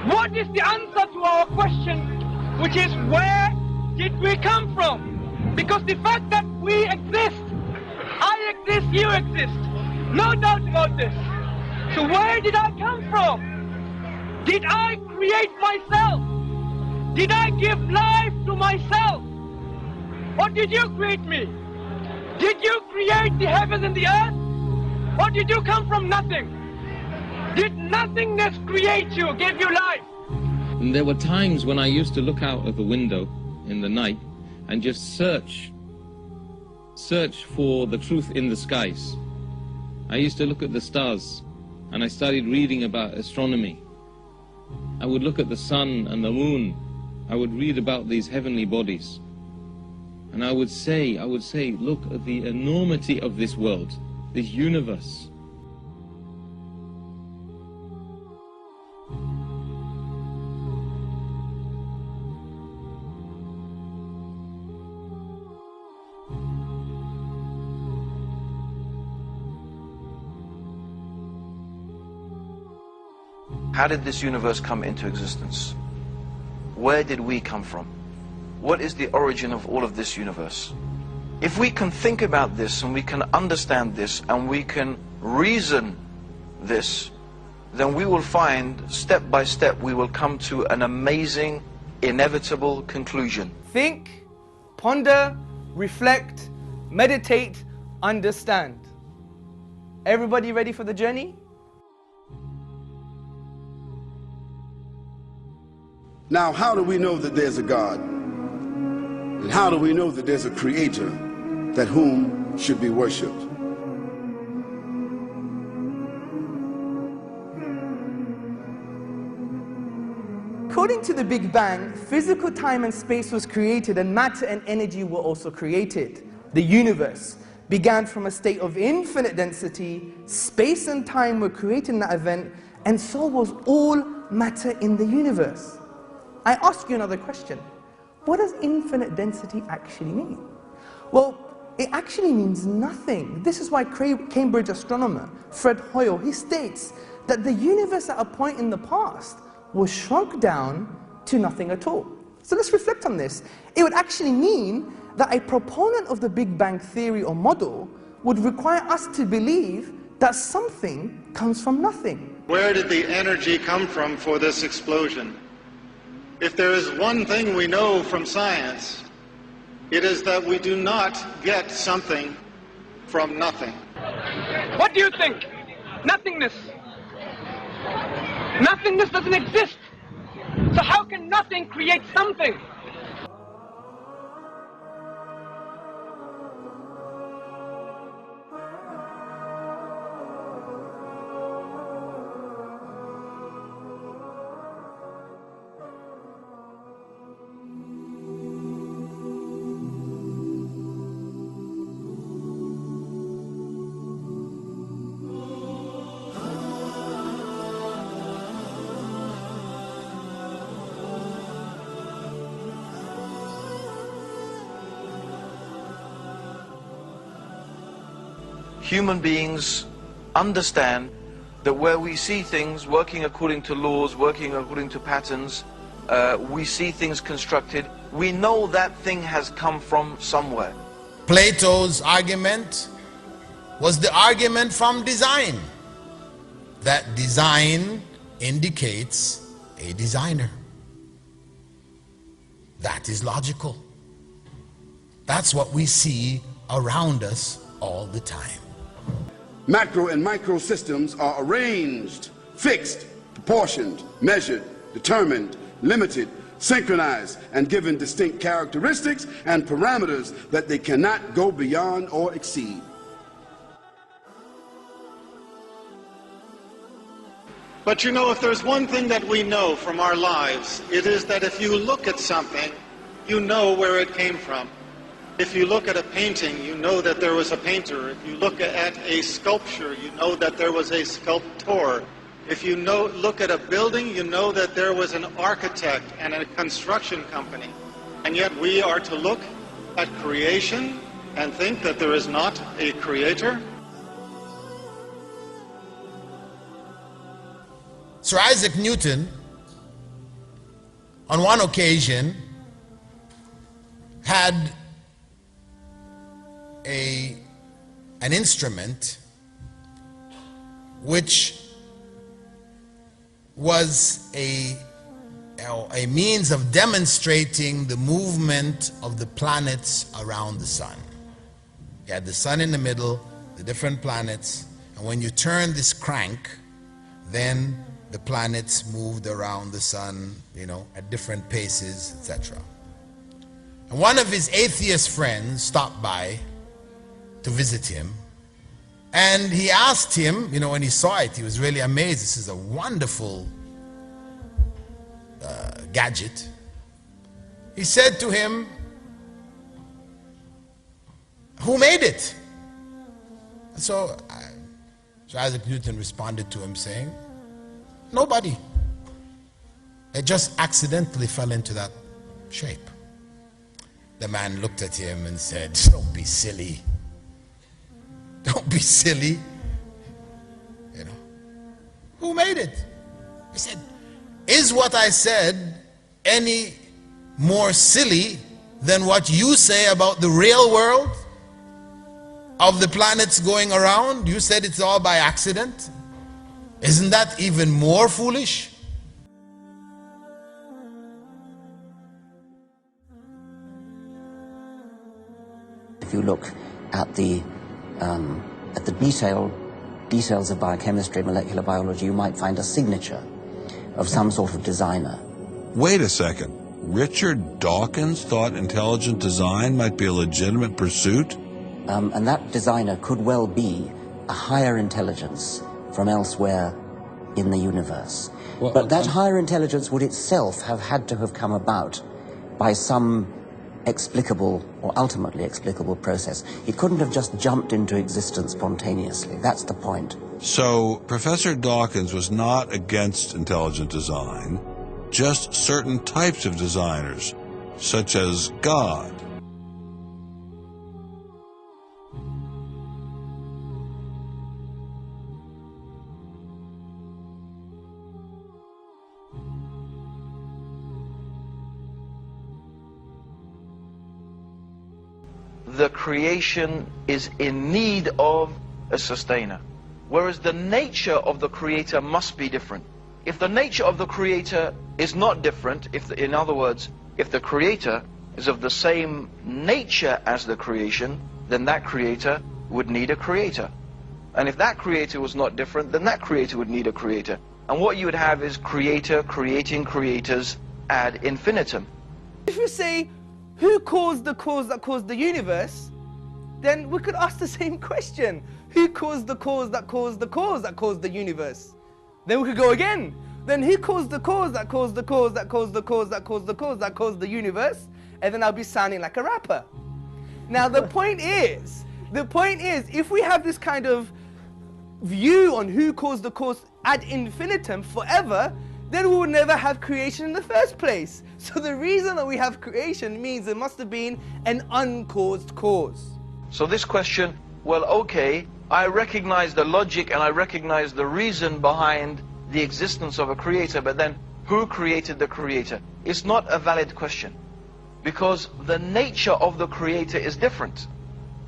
What is the answer to our question, which is where did we come from? Because the fact that we exist, I exist, you exist, no doubt about this. So where did I come from? Did I create myself? Did I give life to myself? Or did you create me? Did you create the heavens and the earth? Or did you come from nothing? Did nothingness create you, give you life? And there were times when I used to look out of the window in the night and just search for the truth in the skies. I used to look at the stars, and I started reading about astronomy. I would look at the sun and the moon. I would read about these heavenly bodies. And I would say, look at the enormity of this world, this universe. How did this universe come into existence? Where did we come from? What is the origin of all of this universe? If we can think about this and we can understand this and we can reason this, then we will find, step by step, we will come to an amazing, inevitable conclusion. Think, ponder, reflect, meditate, understand. Everybody ready for the journey? Now, how do we know that there's a God? And how do we know that there's a creator that whom should be worshipped? According to the Big Bang, physical time and space was created and matter and energy were also created. The universe began from a state of infinite density, space and time were created in that event, and so was all matter in the universe. I ask you another question. What does infinite density actually mean? Well, it actually means nothing. This is why Cambridge astronomer Fred Hoyle, he states that the universe at a point in the past was shrunk down to nothing at all. So let's reflect on this. It would actually mean that a proponent of the Big Bang theory or model would require us to believe that something comes from nothing. Where did the energy come from for this explosion? If there is one thing we know from science, it is that we do not get something from nothing. What do you think? Nothingness. Nothingness doesn't exist. So how can nothing create something? Human beings understand that where we see things working according to laws, working according to patterns, we see things constructed, we know that thing has come from somewhere. Plato's argument was the argument from design. That design indicates a designer. That is logical. That's what we see around us all the time. Macro and micro systems are arranged, fixed, proportioned, measured, determined, limited, synchronized, and given distinct characteristics and parameters that they cannot go beyond or exceed. But you know, if there's one thing that we know from our lives, it is that if you look at something, you know where it came from. If you look at a painting, you know that there was a painter. If you look at a sculpture, you know that there was a sculptor. If you look at a building, you know that there was an architect and a construction company. And yet we are to look at creation and think that there is not a creator. Sir Isaac Newton on one occasion had an instrument which was a means of demonstrating the movement of the planets around the sun. You had the sun in the middle, the different planets, and when you turn this crank, then the planets moved around the sun, you know, at different paces, etc. And one of his atheist friends stopped by to visit him, and he asked him, you know, when he saw it, he was really amazed. This is a wonderful gadget. He said to him, "Who made it?" And so Isaac Newton responded to him saying, "Nobody. It just accidentally fell into that shape." The man looked at him and said, "Don't be silly. Don't be silly. You know, who made it?" He said, "Is what I said any more silly than what you say about the real world of the planets going around? You said it's all by accident. Isn't that even more foolish?" If you look at the details of biochemistry, molecular biology, you might find a signature of some sort of designer. Wait a second. Richard Dawkins thought intelligent design might be a legitimate pursuit? And that designer could well be a higher intelligence from elsewhere in the universe. Well, but that higher intelligence would itself have had to have come about by some explicable or ultimately explicable process. It couldn't have just jumped into existence spontaneously. That's the point. So Professor Dawkins was not against intelligent design, just certain types of designers, such as God. The creation is in need of a sustainer, whereas the nature of the creator must be different. If the nature of the creator is not different, in other words, if the creator is of the same nature as the creation, then that creator would need a creator. And if that creator was not different, then that creator would need a creator. And what you would have is creator creating creators ad infinitum. If you say, who caused the cause that caused the universe, then we could ask the same question. Who caused the cause that caused the cause that caused the universe? Then we could go again. Then who caused the cause that caused the cause that caused the cause that caused the cause that caused the universe? And then I'll be sounding like a rapper. Now the point is, if we have this kind of view on who caused the cause ad infinitum forever, then we would never have creation in the first place. So the reason that we have creation means there must have been an uncaused cause. So this question, well, okay, I recognize the logic and I recognize the reason behind the existence of a creator, but then who created the creator? It's not a valid question, because the nature of the creator is different.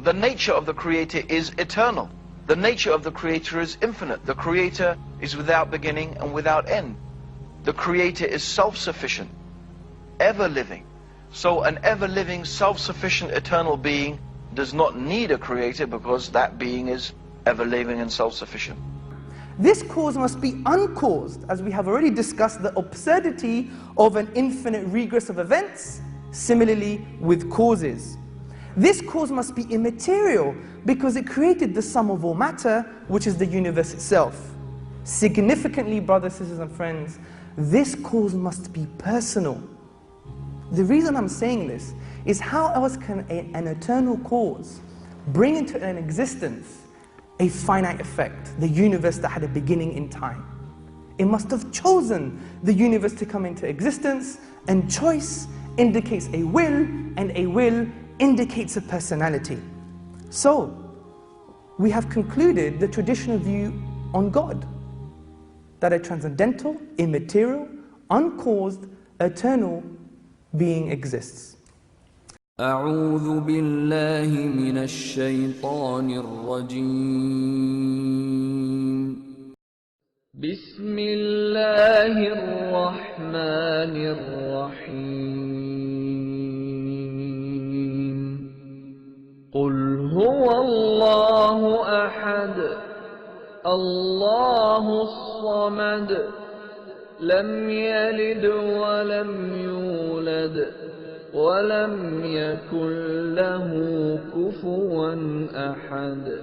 The nature of the creator is eternal. The nature of the creator is infinite. The creator is without beginning and without end. The creator is self-sufficient, ever-living. So an ever-living, self-sufficient, eternal being does not need a creator, because that being is ever-living and self-sufficient. This cause must be uncaused, as we have already discussed the absurdity of an infinite regress of events, similarly with causes. This cause must be immaterial, because it created the sum of all matter, which is the universe itself. Significantly, brothers, sisters and friends, this cause must be personal. The reason I'm saying this is, how else can an eternal cause bring into an existence a finite effect, the universe that had a beginning in time? It must have chosen the universe to come into existence, and choice indicates a will, and a will indicates a personality. So, we have concluded the traditional view on God, that a transcendental, immaterial, uncaused, eternal being exists. أعوذ بالله من الشيطان الرجيم بسم الله الرحمن الرحيم قل هو الله أحد الله الصمد لم يلد ولم يولد ولم يكن له كفوا أحد